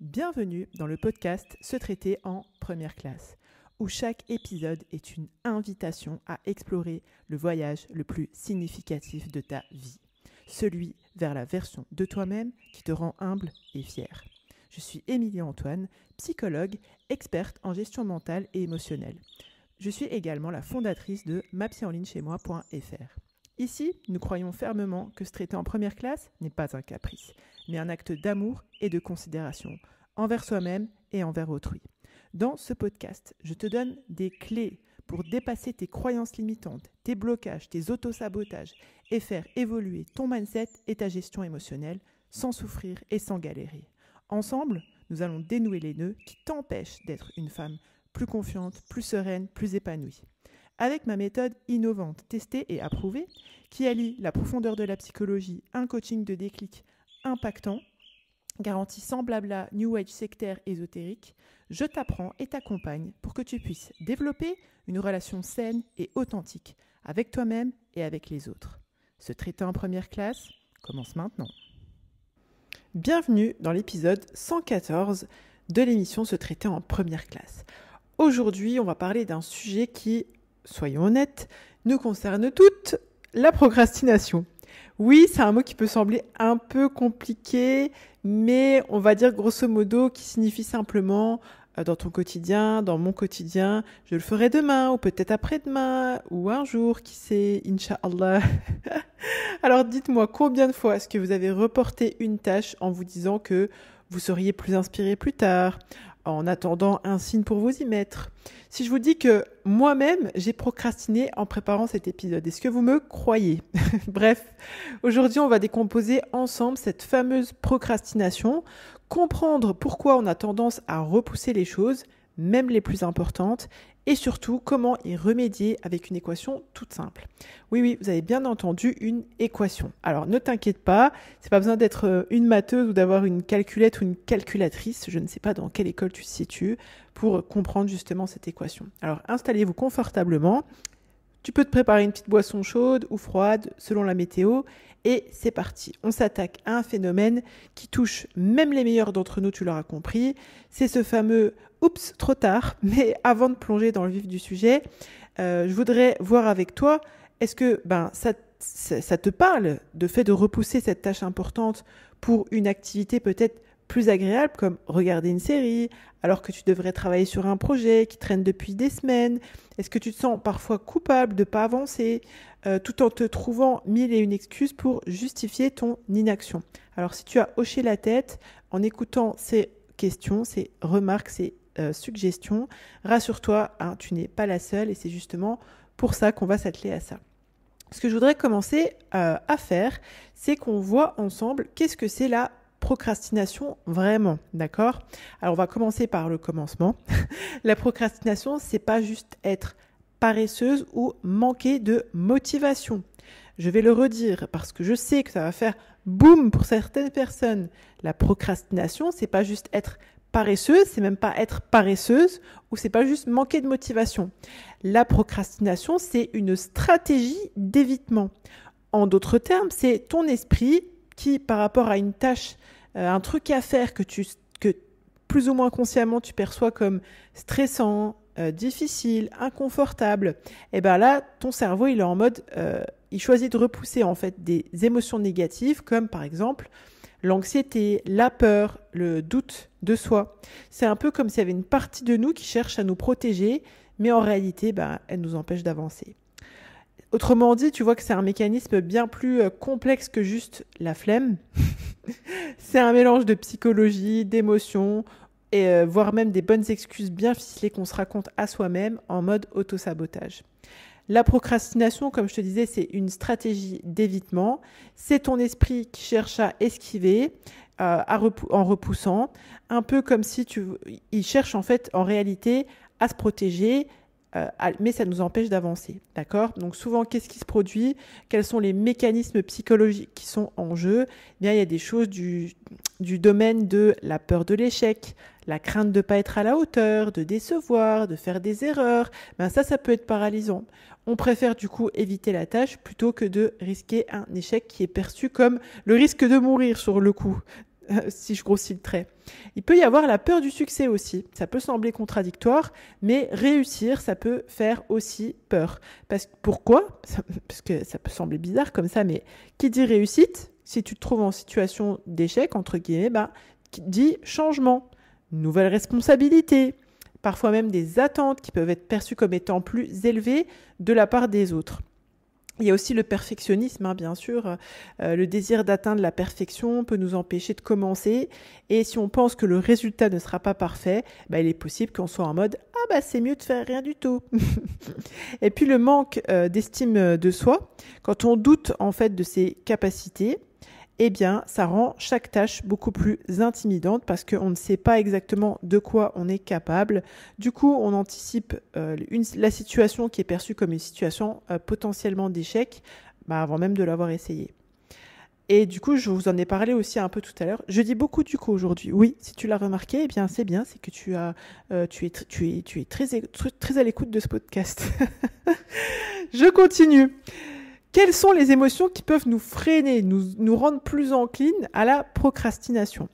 Bienvenue dans le podcast Se traiter en première classe, où chaque épisode est une invitation à explorer le voyage le plus significatif de ta vie, celui vers la version de toi-même qui te rend humble et fier. Je suis Émilie Antoine, psychologue, experte en gestion mentale et émotionnelle. Je suis également la fondatrice de mapsyenlignecheznmoi.fr. Ici, nous croyons fermement que se traiter en première classe n'est pas un caprice, mais un acte d'amour et de considération envers soi-même et envers autrui. Dans ce podcast, je te donne des clés pour dépasser tes croyances limitantes, tes blocages, tes autosabotages et faire évoluer ton mindset et ta gestion émotionnelle sans souffrir et sans galérer. Ensemble, nous allons dénouer les nœuds qui t'empêchent d'être une femme plus confiante, plus sereine, plus épanouie. Avec ma méthode innovante, testée et approuvée, qui allie la profondeur de la psychologie, un coaching de déclic impactant, garantie sans blabla, new age sectaire ésotérique, je t'apprends et t'accompagne pour que tu puisses développer une relation saine et authentique avec toi-même et avec les autres. Se traiter en première classe commence maintenant. Bienvenue dans l'épisode 114 de l'émission Se traiter en première classe. Aujourd'hui, on va parler d'un sujet qui, soyons honnêtes, nous concerne toutes, la procrastination. Oui, c'est un mot qui peut sembler un peu compliqué, mais on va dire grosso modo qui signifie simplement dans ton quotidien, dans mon quotidien, je le ferai demain ou peut-être après-demain ou un jour, qui sait, Inch'Allah. Alors dites-moi, combien de fois est-ce que vous avez reporté une tâche en vous disant que vous seriez plus inspiré plus tard, en attendant un signe pour vous y mettre? Si je vous dis que moi-même, j'ai procrastiné en préparant cet épisode, est-ce que vous me croyez? Bref, aujourd'hui, on va décomposer ensemble cette fameuse procrastination, comprendre pourquoi on a tendance à repousser les choses, même les plus importantes, et surtout comment y remédier avec une équation toute simple. Oui, vous avez bien entendu, une équation. Alors ne t'inquiète pas, c'est pas besoin d'être une matheuse ou d'avoir une calculette ou une calculatrice, je ne sais pas dans quelle école tu te situes, pour comprendre justement cette équation. Alors installez-vous confortablement, tu peux te préparer une petite boisson chaude ou froide selon la météo, et c'est parti. On s'attaque à un phénomène qui touche même les meilleurs d'entre nous, tu l'auras compris, c'est ce fameux « oups, trop tard », mais avant de plonger dans le vif du sujet, je voudrais voir avec toi, est-ce que ça te parle de fait de repousser cette tâche importante pour une activité peut-être plus agréable, comme regarder une série, alors que tu devrais travailler sur un projet qui traîne depuis des semaines? Est-ce que tu te sens parfois coupable de ne pas avancer, tout en te trouvant mille et une excuses pour justifier ton inaction? Alors si tu as hoché la tête en écoutant ces questions, ces remarques, ces suggestions, rassure-toi, tu n'es pas la seule et c'est justement pour ça qu'on va s'atteler à ça. Ce que je voudrais commencer à faire, c'est qu'on voit ensemble qu'est-ce que c'est la procrastination vraiment, d'accord? Alors on va commencer par le commencement. La procrastination, c'est pas juste être paresseuse ou manquer de motivation. Je vais le redire parce que je sais que ça va faire boum pour certaines personnes. La procrastination, c'est pas juste être paresseuse, c'est même pas être paresseuse ou c'est pas juste manquer de motivation. La procrastination, c'est une stratégie d'évitement. En d'autres termes, c'est ton esprit qui, par rapport à une tâche, un truc à faire que plus ou moins consciemment tu perçois comme stressant, difficile, inconfortable, et ben là, ton cerveau, il est en mode, il choisit de repousser en fait des émotions négatives, comme par exemple l'anxiété, la peur, le doute de soi. C'est un peu comme s'il y avait une partie de nous qui cherche à nous protéger, mais en réalité, elle nous empêche d'avancer. Autrement dit, tu vois que c'est un mécanisme bien plus complexe que juste la flemme. C'est un mélange de psychologie, d'émotions, et voire même des bonnes excuses bien ficelées qu'on se raconte à soi-même en mode autosabotage. La procrastination, comme je te disais, c'est une stratégie d'évitement. C'est ton esprit qui cherche à esquiver en repoussant, un peu comme si il cherche en fait en réalité à se protéger, mais ça nous empêche d'avancer, d'accord? Donc souvent, qu'est-ce qui se produit? Quels sont les mécanismes psychologiques qui sont en jeu? Eh bien, il y a des choses du domaine de la peur de l'échec, la crainte de ne pas être à la hauteur, de décevoir, de faire des erreurs. Ça peut être paralysant. On préfère du coup éviter la tâche plutôt que de risquer un échec qui est perçu comme le risque de mourir sur le coup, si je grossis le trait. Il peut y avoir la peur du succès aussi. Ça peut sembler contradictoire, mais réussir, ça peut faire aussi peur. Pourquoi ? Parce que ça peut sembler bizarre comme ça, mais qui dit réussite, si tu te trouves en situation d'échec, entre guillemets, qui dit changement, nouvelle responsabilité, parfois même des attentes qui peuvent être perçues comme étant plus élevées de la part des autres. Il y a aussi le perfectionnisme, bien sûr. Le désir d'atteindre la perfection peut nous empêcher de commencer. Et si on pense que le résultat ne sera pas parfait, il est possible qu'on soit en mode « Ah c'est mieux de faire rien du tout ». Et puis le manque d'estime de soi, quand on doute en fait de ses capacités, ça rend chaque tâche beaucoup plus intimidante parce qu'on ne sait pas exactement de quoi on est capable. Du coup, on anticipe la situation qui est perçue comme une situation potentiellement d'échec avant même de l'avoir essayé. Et du coup, je vous en ai parlé aussi un peu tout à l'heure. Je dis beaucoup du coup aujourd'hui. Oui, si tu l'as remarqué, c'est bien, c'est que tu es très à l'écoute de ce podcast. Je continue. Quelles sont les émotions qui peuvent nous freiner, nous rendre plus enclines à la procrastination ?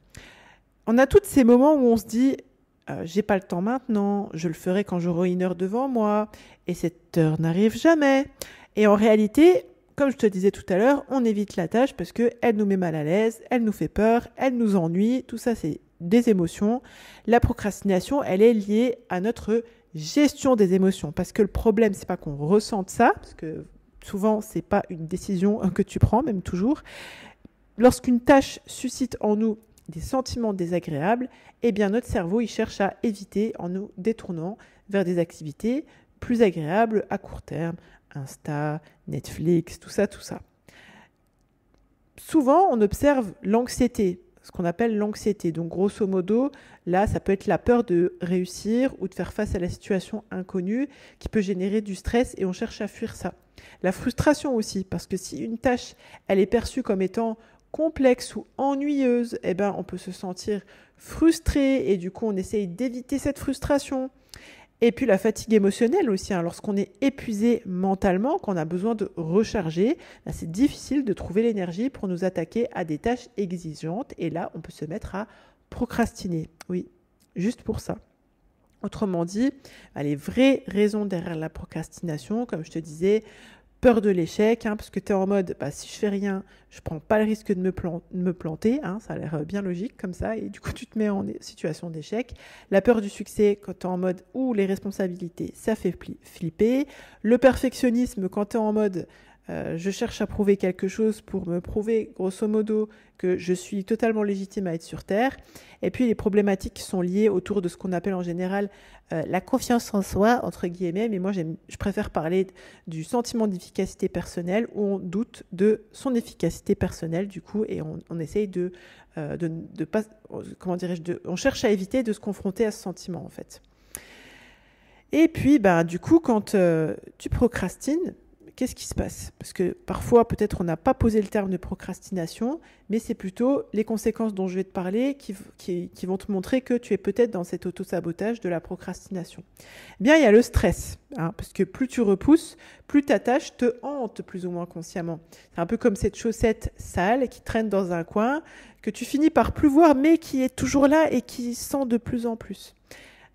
On a tous ces moments où on se dit « j'ai pas le temps maintenant, je le ferai quand j'aurai une heure devant moi, et cette heure n'arrive jamais ». Et en réalité, comme je te disais tout à l'heure, on évite la tâche parce qu'elle nous met mal à l'aise, elle nous fait peur, elle nous ennuie, tout ça c'est des émotions. La procrastination, elle est liée à notre gestion des émotions parce que le problème, c'est pas qu'on ressente ça, parce que souvent, ce n'est pas une décision que tu prends, même toujours. Lorsqu'une tâche suscite en nous des sentiments désagréables, notre cerveau il cherche à éviter en nous détournant vers des activités plus agréables à court terme, Insta, Netflix, tout ça. Souvent, on observe l'anxiété, ce qu'on appelle l'anxiété. Donc, grosso modo, là, ça peut être la peur de réussir ou de faire face à la situation inconnue qui peut générer du stress et on cherche à fuir ça. La frustration aussi, parce que si une tâche, elle est perçue comme étant complexe ou ennuyeuse, on peut se sentir frustré et du coup, on essaye d'éviter cette frustration. Et puis la fatigue émotionnelle aussi, lorsqu'on est épuisé mentalement, qu'on a besoin de recharger, c'est difficile de trouver l'énergie pour nous attaquer à des tâches exigeantes et là, on peut se mettre à procrastiner. Oui, juste pour ça. Autrement dit, les vraies raisons derrière la procrastination, comme je te disais, peur de l'échec, parce que tu es en mode, si je fais rien, je prends pas le risque de me planter, ça a l'air bien logique comme ça, et du coup tu te mets en situation d'échec. La peur du succès quand tu es en mode, les responsabilités, ça fait flipper. Le perfectionnisme quand tu es en mode, je cherche à prouver quelque chose pour me prouver grosso modo que je suis totalement légitime à être sur Terre. Et puis les problématiques qui sont liées autour de ce qu'on appelle en général la confiance en soi, entre guillemets, mais moi je préfère parler du sentiment d'efficacité personnelle où on doute de son efficacité personnelle du coup et on essaye de pas, on cherche à éviter de se confronter à ce sentiment en fait. Et puis du coup quand tu procrastines, qu'est-ce qui se passe ? Parce que parfois, peut-être, on n'a pas posé le terme de procrastination, mais c'est plutôt les conséquences dont je vais te parler qui vont te montrer que tu es peut-être dans cet auto-sabotage de la procrastination. Il y a le stress, parce que plus tu repousses, plus ta tâche te hante plus ou moins consciemment. C'est un peu comme cette chaussette sale qui traîne dans un coin, que tu finis par plus voir, mais qui est toujours là et qui sent de plus en plus.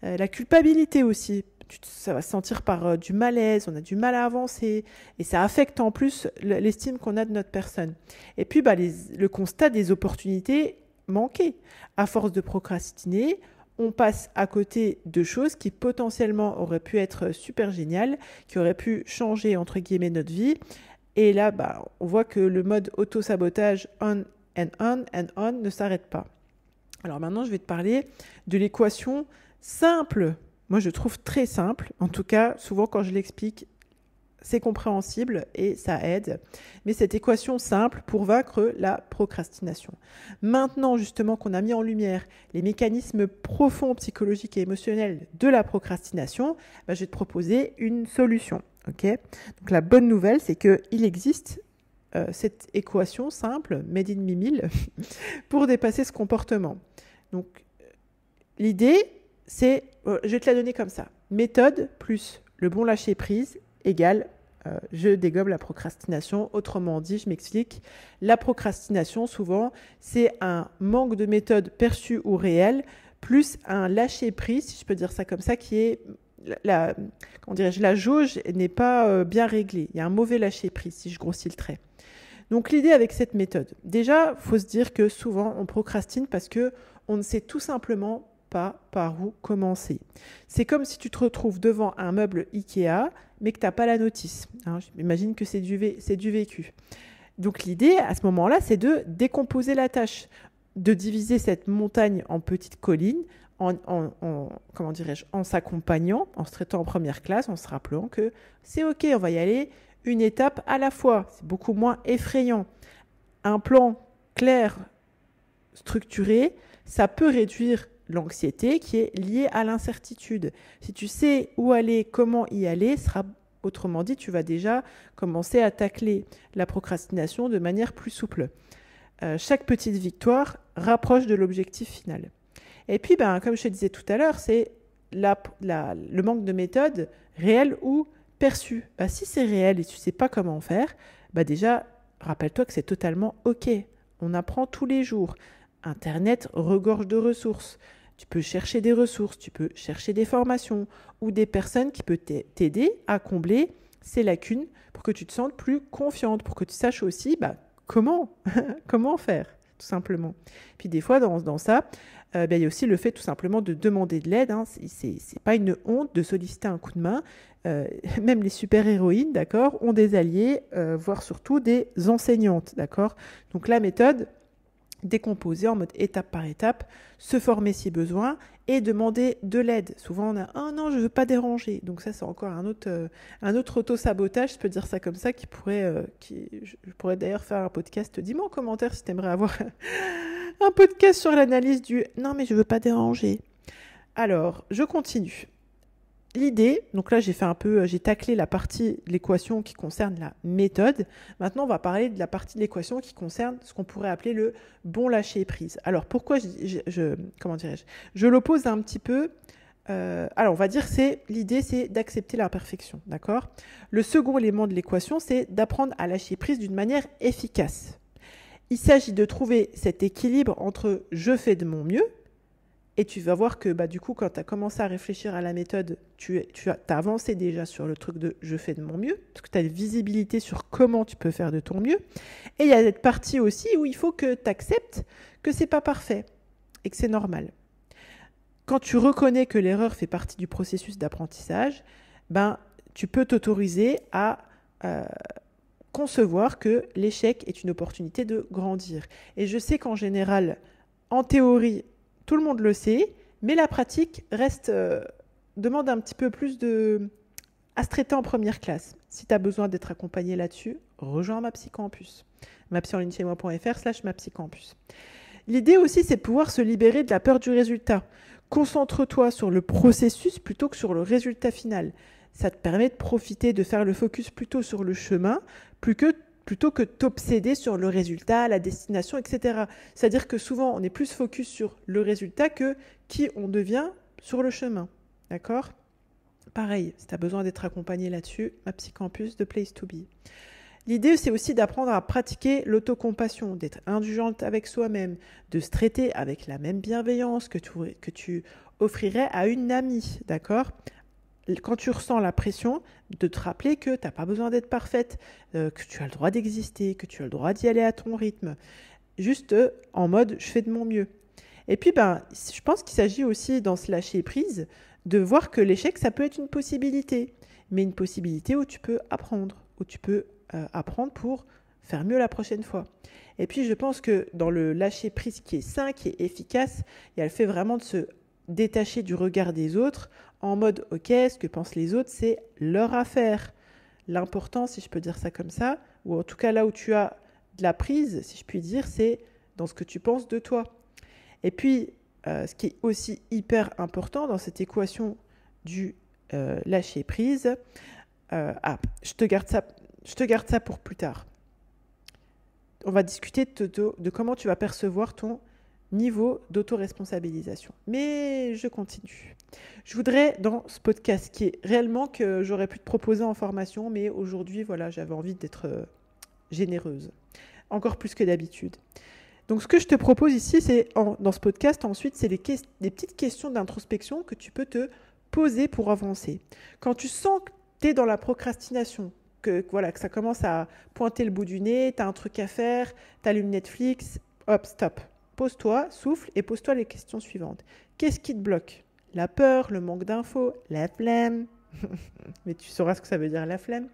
La culpabilité aussi. Ça va se sentir par du malaise, on a du mal à avancer et ça affecte en plus l'estime qu'on a de notre personne. Et puis le constat des opportunités manquées. À force de procrastiner, on passe à côté de choses qui potentiellement auraient pu être super géniales, qui auraient pu changer entre guillemets notre vie. Et là, on voit que le mode auto-sabotage on ne s'arrête pas. Alors maintenant, je vais te parler de l'équation simple. Moi, je trouve très simple. En tout cas, souvent, quand je l'explique, c'est compréhensible et ça aide. Mais cette équation simple pour vaincre la procrastination. Maintenant, justement, qu'on a mis en lumière les mécanismes profonds psychologiques et émotionnels de la procrastination, je vais te proposer une solution. Okay ? Donc, la bonne nouvelle, c'est qu'il existe cette équation simple, made in Mimile, pour dépasser ce comportement. Donc, l'idée, c'est, je vais te la donner comme ça. Méthode plus le bon lâcher prise égale je dégomme la procrastination. Autrement dit, je m'explique, la procrastination, souvent, c'est un manque de méthode perçue ou réelle, plus un lâcher-prise, si je peux dire ça comme ça, qui est, la jauge n'est pas bien réglée. Il y a un mauvais lâcher-prise, si je grossis le trait. Donc l'idée avec cette méthode, déjà, il faut se dire que souvent, on procrastine parce qu'on ne sait tout simplement pas par où commencer. C'est comme si tu te retrouves devant un meuble Ikea, mais que tu n'as pas la notice. J'imagine que c'est du vécu. Donc l'idée, à ce moment-là, c'est de décomposer la tâche, de diviser cette montagne en petites collines, en s'accompagnant, en se traitant en première classe, en se rappelant que c'est OK, on va y aller une étape à la fois. C'est beaucoup moins effrayant. Un plan clair, structuré, ça peut réduire l'anxiété qui est liée à l'incertitude. Si tu sais où aller, comment y aller, autrement dit, tu vas déjà commencer à tacler la procrastination de manière plus souple. Chaque petite victoire rapproche de l'objectif final. Et puis, comme je te disais tout à l'heure, c'est le manque de méthode réelle ou perçue. Si c'est réel et tu ne sais pas comment faire, déjà, rappelle-toi que c'est totalement OK. On apprend tous les jours. Internet regorge de ressources. Tu peux chercher des ressources, tu peux chercher des formations ou des personnes qui peuvent t'aider à combler ces lacunes pour que tu te sentes plus confiante, pour que tu saches aussi comment faire, tout simplement. Puis des fois, dans ça, il y a aussi le fait tout simplement de demander de l'aide. C'est pas une honte de solliciter un coup de main. Même les super-héroïnes, d'accord, ont des alliés, voire surtout des enseignantes, d'accord. Donc la méthode, décomposer en mode étape par étape, se former si besoin et demander de l'aide. Souvent, on a « Ah non, je ne veux pas déranger ». Donc ça, c'est encore un autre auto-sabotage, je peux dire ça comme ça, je pourrais d'ailleurs faire un podcast. Dis-moi en commentaire si tu aimerais avoir un podcast sur l'analyse du « Non, mais je ne veux pas déranger ». Alors, je continue. L'idée, donc là j'ai taclé la partie de l'équation qui concerne la méthode. Maintenant on va parler de la partie de l'équation qui concerne ce qu'on pourrait appeler le bon lâcher prise. Alors pourquoi je l'oppose un petit peu. Alors on va dire l'idée c'est d'accepter l'imperfection, d'accord. Le second élément de l'équation c'est d'apprendre à lâcher prise d'une manière efficace. Il s'agit de trouver cet équilibre entre je fais de mon mieux. Et tu vas voir que du coup, quand tu as commencé à réfléchir à la méthode, tu as avancé déjà sur le truc de « je fais de mon mieux », parce que tu as une visibilité sur comment tu peux faire de ton mieux. Et il y a cette partie aussi où il faut que tu acceptes que ce n'est pas parfait et que c'est normal. Quand tu reconnais que l'erreur fait partie du processus d'apprentissage, tu peux t'autoriser à concevoir que l'échec est une opportunité de grandir. Et je sais qu'en général, en théorie, tout le monde le sait, mais la pratique demande un petit peu plus à se traiter en première classe. Si tu as besoin d'être accompagné là-dessus, rejoins MaPsyCampus. mapsyenligneschezmoi.fr/MaPsyCampus. L'idée aussi, c'est de pouvoir se libérer de la peur du résultat. Concentre-toi sur le processus plutôt que sur le résultat final. Ça te permet de profiter, de faire le focus plutôt sur le chemin, plutôt que t'obséder sur le résultat, la destination, etc. C'est-à-dire que souvent, on est plus focus sur le résultat que qui on devient sur le chemin. D'accord ? Pareil, si tu as besoin d'être accompagné là-dessus, MaPsyCampus, The Place to Be. L'idée, c'est aussi d'apprendre à pratiquer l'autocompassion, d'être indulgente avec soi-même, de se traiter avec la même bienveillance que tu offrirais à une amie. D'accord ? Quand tu ressens la pression, de te rappeler que tu n'as pas besoin d'être parfaite, que tu as le droit d'exister, que tu as le droit d'y aller à ton rythme, juste en mode « je fais de mon mieux ». Et puis, je pense qu'il s'agit aussi, dans ce lâcher-prise, de voir que l'échec, ça peut être une possibilité, mais une possibilité où tu peux apprendre, apprendre pour faire mieux la prochaine fois. Et puis, je pense que dans le lâcher-prise qui est sain, qui est efficace, il y a le fait vraiment de se détacher du regard des autres, en mode « ok, ce que pensent les autres, c'est leur affaire ». L'important, si je peux dire ça comme ça, ou en tout cas là où tu as de la prise, si je puis dire, c'est dans ce que tu penses de toi. Et puis, ce qui est aussi hyper important dans cette équation du lâcher-prise, je te garde ça pour plus tard. On va discuter de comment tu vas percevoir ton niveau d'autoresponsabilisation. Mais je continue. Je voudrais, dans ce podcast, qui est réellement que j'aurais pu te proposer en formation, mais aujourd'hui, voilà, j'avais envie d'être généreuse, encore plus que d'habitude. Donc, ce que je te propose ici, dans ce podcast, ensuite, c'est des petites questions d'introspection que tu peux te poser pour avancer. Quand tu sens que tu es dans la procrastination, que ça commence à pointer le bout du nez, tu as un truc à faire, tu allumes Netflix, hop, stop. Pose-toi, souffle et pose-toi les questions suivantes. Qu'est-ce qui te bloque ? La peur, le manque d'infos, la flemme. Mais tu sauras ce que ça veut dire, la flemme.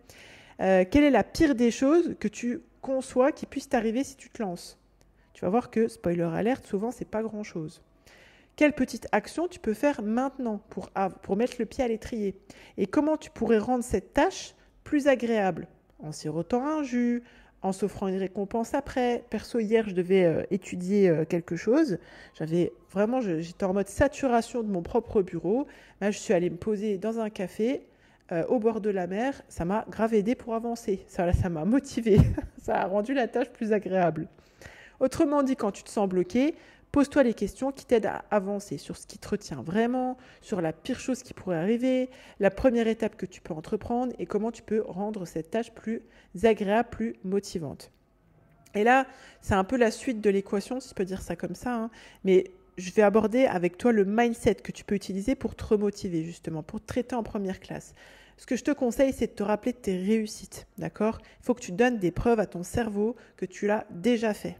Quelle est la pire des choses que tu conçois qui puisse t'arriver si tu te lances ? Tu vas voir que, spoiler alerte, souvent, c'est pas grand-chose. Quelle petite action tu peux faire maintenant pour mettre le pied à l'étrier ? Et comment tu pourrais rendre cette tâche plus agréable ? En sirotant un jus, en s'offrant une récompense après. Perso, hier, je devais étudier quelque chose. J'étais en mode saturation de mon propre bureau. Là, je suis allée me poser dans un café au bord de la mer. Ça m'a grave aidé pour avancer. Ça m'a motivée. Ça a rendu la tâche plus agréable. Autrement dit, quand tu te sens bloqué, pose-toi les questions qui t'aident à avancer sur ce qui te retient vraiment, sur la pire chose qui pourrait arriver, la première étape que tu peux entreprendre et comment tu peux rendre cette tâche plus agréable, plus motivante. Et là, c'est un peu la suite de l'équation, si je peux dire ça comme ça, hein, mais je vais aborder avec toi le mindset que tu peux utiliser pour te remotiver justement, pour te traiter en première classe. Ce que je te conseille, c'est de te rappeler de tes réussites, d'accord ? Il faut que tu donnes des preuves à ton cerveau que tu l'as déjà fait.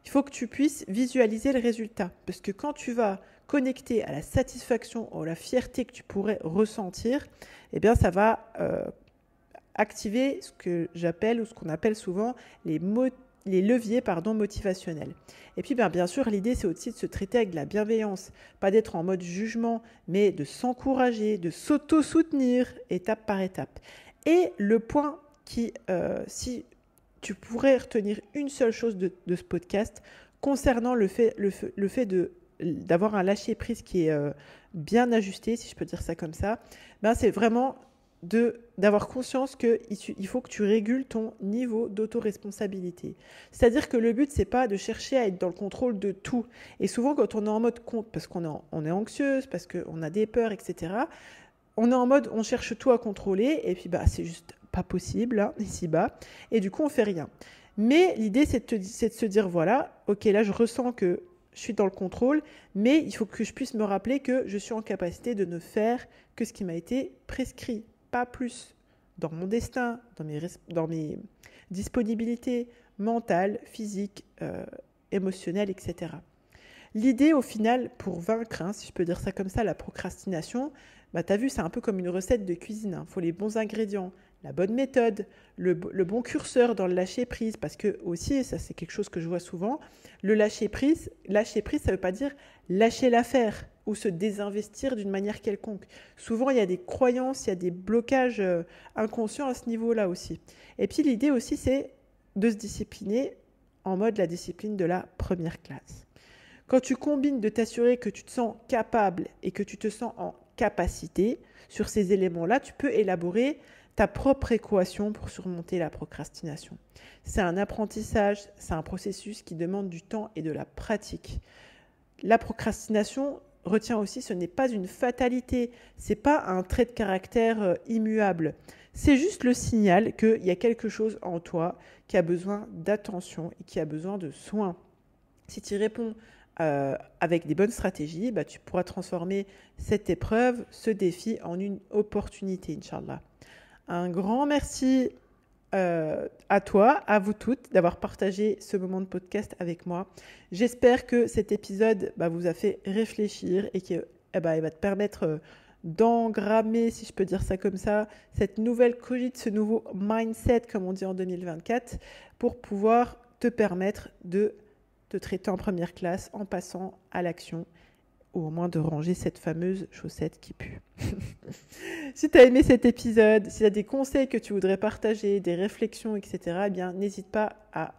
Il faut que tu puisses visualiser le résultat. Parce que quand tu vas connecter à la satisfaction ou à la fierté que tu pourrais ressentir, eh bien, ça va activer ce que j'appelle ou ce qu'on appelle souvent les leviers motivationnels. Et puis, bien sûr, l'idée, c'est aussi de se traiter avec de la bienveillance. Pas d'être en mode jugement, mais de s'encourager, de s'auto-soutenir étape par étape. Et le point qui, si tu pourrais retenir une seule chose de ce podcast concernant le fait d'avoir un lâcher-prise qui est bien ajusté, si je peux dire ça comme ça, c'est vraiment d'avoir conscience qu'il faut que tu régules ton niveau d'autoresponsabilité. C'est-à-dire que le but, c'est pas de chercher à être dans le contrôle de tout. Et souvent, quand on est en mode compte, parce qu'on est anxieuse, parce qu'on a des peurs, etc., on est en mode, on cherche tout à contrôler, et puis c'est juste pas possible, hein, ici-bas, et du coup, on fait rien. Mais l'idée, c'est de se dire, voilà, ok, là, je ressens que je suis dans le contrôle, mais il faut que je puisse me rappeler que je suis en capacité de ne faire que ce qui m'a été prescrit, pas plus, dans mon destin, dans mes disponibilités mentales, physiques, émotionnelles, etc. L'idée, au final, pour vaincre, si je peux dire ça comme ça, la procrastination, tu as vu, c'est un peu comme une recette de cuisine. Il faut les bons ingrédients, la bonne méthode, le bon curseur dans le lâcher-prise, parce que aussi, ça c'est quelque chose que je vois souvent, le lâcher-prise, ça ne veut pas dire lâcher l'affaire ou se désinvestir d'une manière quelconque. Souvent, il y a des croyances, il y a des blocages inconscients à ce niveau-là aussi. Et puis l'idée aussi, c'est de se discipliner en mode la discipline de la première classe. Quand tu combines de t'assurer que tu te sens capable et que tu te sens en capacité sur ces éléments-là, tu peux élaborer ta propre équation pour surmonter la procrastination. C'est un apprentissage, c'est un processus qui demande du temps et de la pratique. La procrastination, retiens aussi, ce n'est pas une fatalité, ce n'est pas un trait de caractère immuable. C'est juste le signal qu'il y a quelque chose en toi qui a besoin d'attention et qui a besoin de soins. Si tu y réponds avec des bonnes stratégies, tu pourras transformer cette épreuve, ce défi en une opportunité, Inch'Allah. Un grand merci à toi, à vous toutes, d'avoir partagé ce moment de podcast avec moi. J'espère que cet épisode vous a fait réfléchir et qu'il va te permettre d'engrammer, si je peux dire ça comme ça, cette nouvelle cogite, ce nouveau mindset, comme on dit en 2024, pour pouvoir te permettre de te traiter en première classe en passant à l'action, ou au moins de ranger cette fameuse chaussette qui pue. Si tu as aimé cet épisode, si tu as des conseils que tu voudrais partager, des réflexions, etc., n'hésite pas à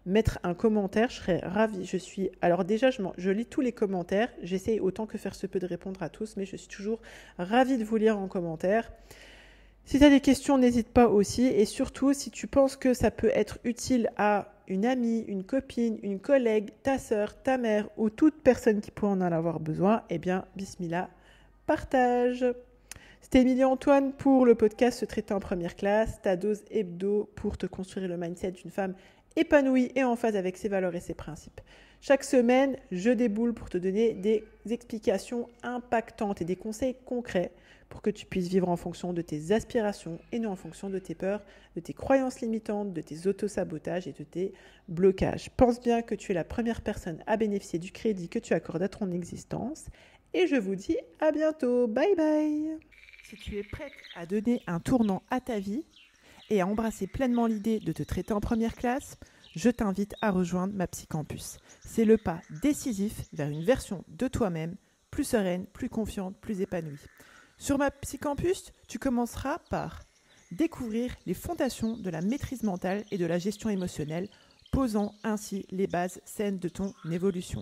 mettre un commentaire, je serais ravie. Alors déjà, je lis tous les commentaires, j'essaie autant que faire se peut de répondre à tous, mais je suis toujours ravie de vous lire en commentaire. Si tu as des questions, n'hésite pas aussi. Et surtout, si tu penses que ça peut être utile à une amie, une copine, une collègue, ta sœur, ta mère ou toute personne qui pourrait en avoir besoin, eh bien, bismillah, partage. C'était Émilie Antoine pour le podcast Se traiter en première classe, ta dose hebdo pour te construire le mindset d'une femme épanouie et en phase avec ses valeurs et ses principes. Chaque semaine, je déboule pour te donner des explications impactantes et des conseils concrets pour que tu puisses vivre en fonction de tes aspirations et non en fonction de tes peurs, de tes croyances limitantes, de tes autosabotages et de tes blocages. Pense bien que tu es la première personne à bénéficier du crédit que tu accordes à ton existence. Et je vous dis à bientôt. Bye bye. Si tu es prête à donner un tournant à ta vie et à embrasser pleinement l'idée de te traiter en première classe, je t'invite à rejoindre ma Psycampus. C'est le pas décisif vers une version de toi-même plus sereine, plus confiante, plus épanouie. Sur ma Psycampus, tu commenceras par découvrir les fondations de la maîtrise mentale et de la gestion émotionnelle, posant ainsi les bases saines de ton évolution.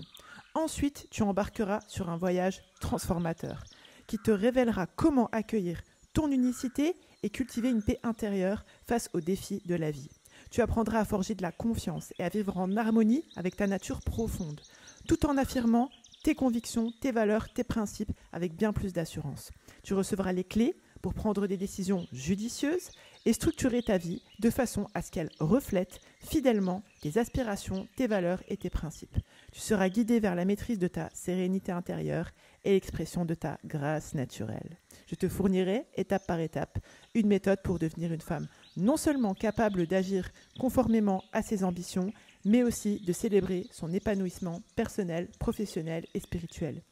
Ensuite, tu embarqueras sur un voyage transformateur qui te révélera comment accueillir ton unicité et cultiver une paix intérieure face aux défis de la vie. Tu apprendras à forger de la confiance et à vivre en harmonie avec ta nature profonde, tout en affirmant tes convictions, tes valeurs, tes principes avec bien plus d'assurance. Tu recevras les clés pour prendre des décisions judicieuses et structurer ta vie de façon à ce qu'elle reflète fidèlement tes aspirations, tes valeurs et tes principes. Tu seras guidé vers la maîtrise de ta sérénité intérieure et l'expression de ta grâce naturelle. Je te fournirai, étape par étape, une méthode pour devenir une femme non seulement capable d'agir conformément à ses ambitions, mais aussi de célébrer son épanouissement personnel, professionnel et spirituel.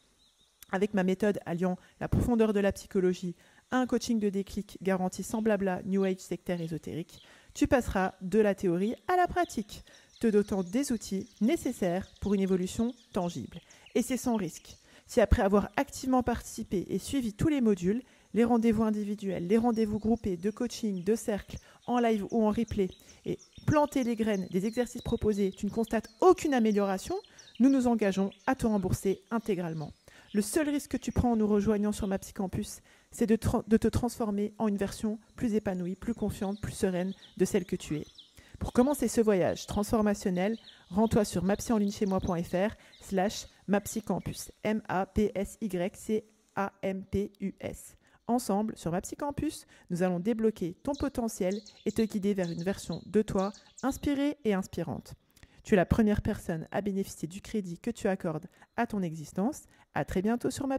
Avec ma méthode alliant la profondeur de la psychologie à un coaching de déclic garanti sans blabla, New Age sectaire ésotérique, tu passeras de la théorie à la pratique, te dotant des outils nécessaires pour une évolution tangible. Et c'est sans risque. Si après avoir activement participé et suivi tous les modules, les rendez-vous individuels, les rendez-vous groupés de coaching, de cercle, en live ou en replay, et planter les graines des exercices proposés, tu ne constates aucune amélioration, nous nous engageons à te rembourser intégralement. Le seul risque que tu prends en nous rejoignant sur ma Psycampus, c'est de te transformer en une version plus épanouie, plus confiante, plus sereine de celle que tu es. Pour commencer ce voyage transformationnel, rends-toi sur mapsycampus.fr/mapsycampus, MAPSYCAMPUS. Ensemble, sur ma Psycampus, nous allons débloquer ton potentiel et te guider vers une version de toi inspirée et inspirante. Tu es la première personne à bénéficier du crédit que tu accordes à ton existence. À très bientôt sur ma